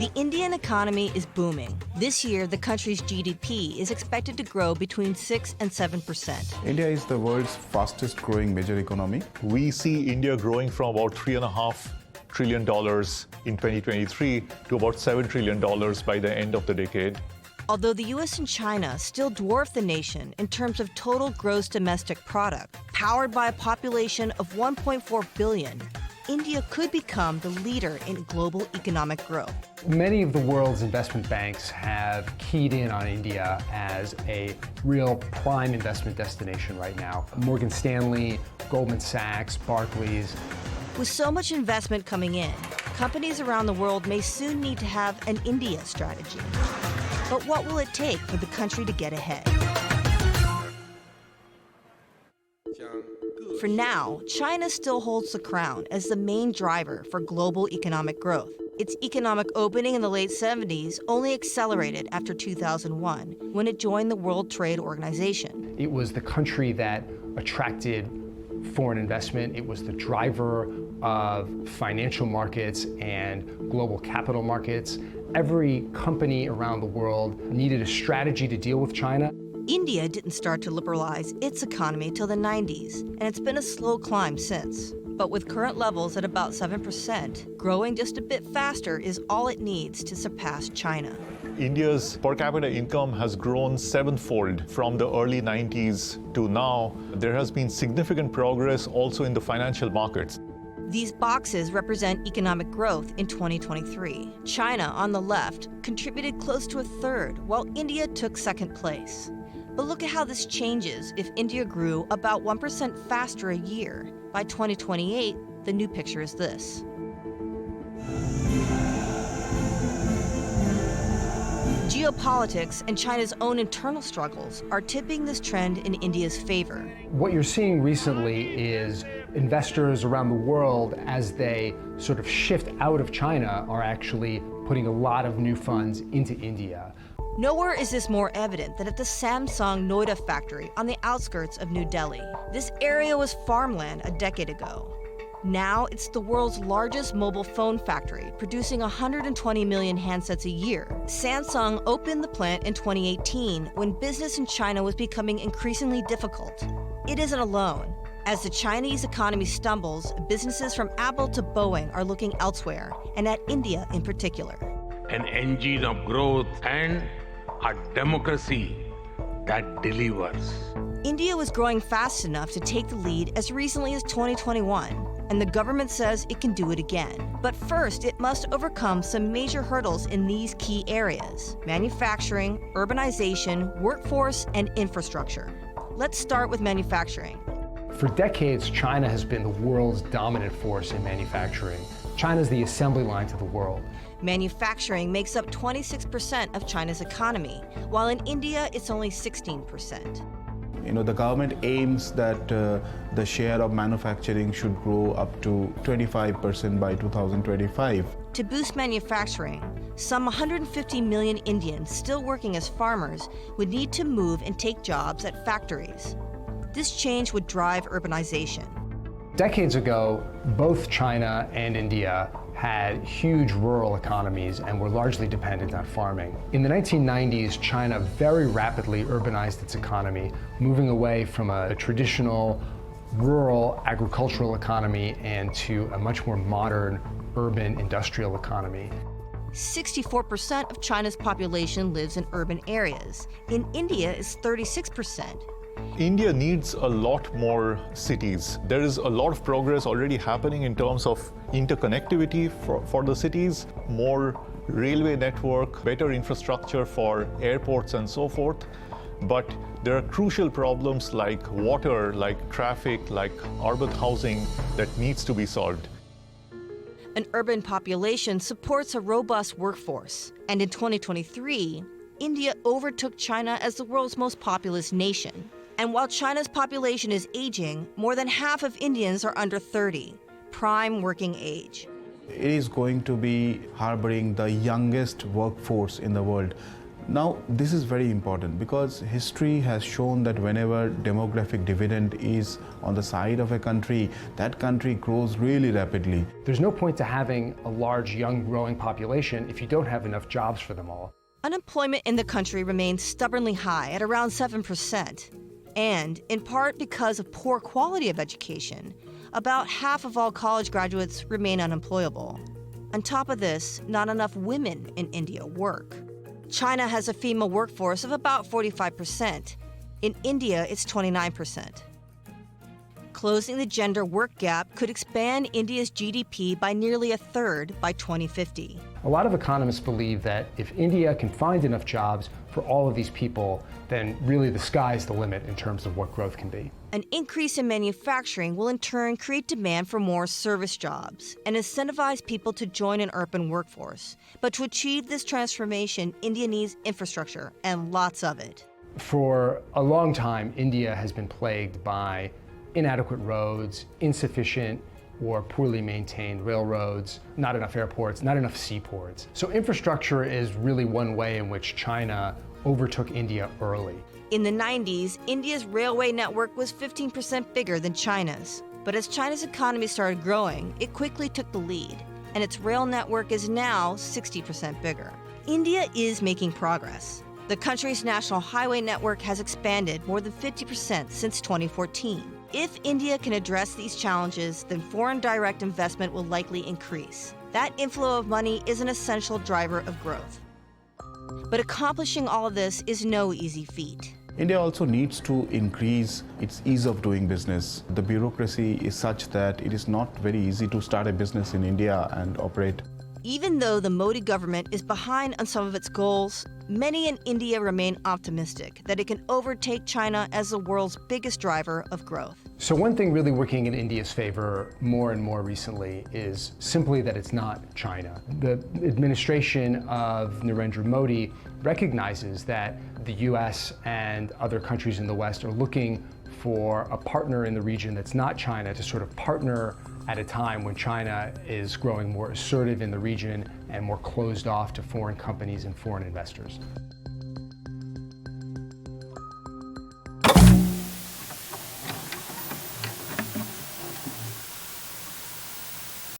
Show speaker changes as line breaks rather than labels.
The Indian economy is booming. This year, the country's GDP is expected to grow between 6 and 7%.
India is the world's fastest growing major economy.
We see India growing from about $3.5 trillion in 2023 to about $7 trillion by the end of the decade.
Although the US and China still dwarf the nation in terms of total gross domestic product, powered by a population of 1.4 billion, India could become the leader in global economic growth.
Many of the world's investment banks have keyed in on India as a real prime investment destination right now. Morgan Stanley, Goldman Sachs, Barclays.
With so much investment coming in, companies around the world may soon need to have an India strategy. But what will it take for the country to get ahead? For now, China still holds the crown as the main driver for global economic growth. Its economic opening in the late 70s only accelerated after 2001, when it joined the World Trade Organization.
It was the country that attracted foreign investment. It was the driver of financial markets and global capital markets. Every company around the world needed a strategy to deal with China.
India didn't start to liberalize its economy till the 90s, and it's been a slow climb since. But with current levels at about 7%, growing just a bit faster is all it needs to surpass China.
India's per capita income has grown sevenfold from the early 90s to now. There has been significant progress also in the financial markets.
These boxes represent economic growth in 2023. China, on the left, contributed close to a third, while India took second place. But look at how this changes if India grew about 1% faster a year. By 2028, the new picture is this. Geopolitics and China's own internal struggles are tipping this trend in India's favor.
What you're seeing recently is investors around the world, as they sort of shift out of China, are actually putting a lot of new funds into India.
Nowhere is this more evident than at the Samsung Noida factory on the outskirts of New Delhi. This area was farmland a decade ago. Now it's the world's largest mobile phone factory, producing 120 million handsets a year. Samsung opened the plant in 2018 when business in China was becoming increasingly difficult. It isn't alone. As the Chinese economy stumbles, businesses from Apple to Boeing are looking elsewhere, and at India in particular.
An engine of growth and a democracy that delivers.
India was growing fast enough to take the lead as recently as 2021, and the government says it can do it again. But first, it must overcome some major hurdles in these key areas: manufacturing, urbanization, workforce, and infrastructure. Let's start with manufacturing.
For decades, China has been the world's dominant force in manufacturing. China's the assembly line to the world.
Manufacturing makes up 26% of China's economy, while in India it's only 16%.
The government aims that the share of manufacturing should grow up to 25% by 2025.
To boost manufacturing, some 150 million Indians still working as farmers would need to move and take jobs at factories. This change would drive urbanization.
Decades ago, both China and India had huge rural economies and were largely dependent on farming. In the 1990s, China very rapidly urbanized its economy, moving away from a traditional rural agricultural economy and to a much more modern urban industrial economy.
64% of China's population lives in urban areas. In India, it's 36%.
India needs a lot more cities. There is a lot of progress already happening in terms of interconnectivity for the cities, more railway network, better infrastructure for airports and so forth. But there are crucial problems like water, like traffic, like urban housing that needs to be solved.
An urban population supports a robust workforce. And in 2023, India overtook China as the world's most populous nation. And while China's population is aging, more than half of Indians are under 30, prime working age.
It is going to be harboring the youngest workforce in the world. Now, this is very important because history has shown that whenever demographic dividend is on the side of a country, that country grows really rapidly.
There's no point to having a large, young, growing population if you don't have enough jobs for them all.
Unemployment in the country remains stubbornly high at around 7%. And in part because of poor quality of education, about half of all college graduates remain unemployable. On top of this, not enough women in India work. China has a female workforce of about 45%. In India, it's 29%. Closing the gender work gap could expand India's GDP by nearly a third by 2050.
A lot of economists believe that if India can find enough jobs for all of these people, then really the sky's the limit in terms of what growth can be.
An increase in manufacturing will in turn create demand for more service jobs and incentivize people to join an urban workforce. But to achieve this transformation, India needs infrastructure, and lots of it.
For a long time, India has been plagued by inadequate roads, insufficient or poorly maintained railroads, not enough airports, not enough seaports. So infrastructure is really one way in which China overtook India early.
In the 90s, India's railway network was 15% bigger than China's. But as China's economy started growing, it quickly took the lead, and its rail network is now 60% bigger. India is making progress. The country's national highway network has expanded more than 50% since 2014. If India can address these challenges, then foreign direct investment will likely increase. That inflow of money is an essential driver of growth. But accomplishing all of this is no easy feat.
India also needs to increase its ease of doing business. The bureaucracy is such that it is not very easy to start a business in India and operate.
Even though the Modi government is behind on some of its goals, many in India remain optimistic that it can overtake China as the world's biggest driver of growth.
So one thing really working in India's favor more and more recently is simply that it's not China. The administration of Narendra Modi recognizes that the US and other countries in the West are looking for a partner in the region that's not China to sort of partner at a time when China is growing more assertive in the region and more closed off to foreign companies and foreign investors.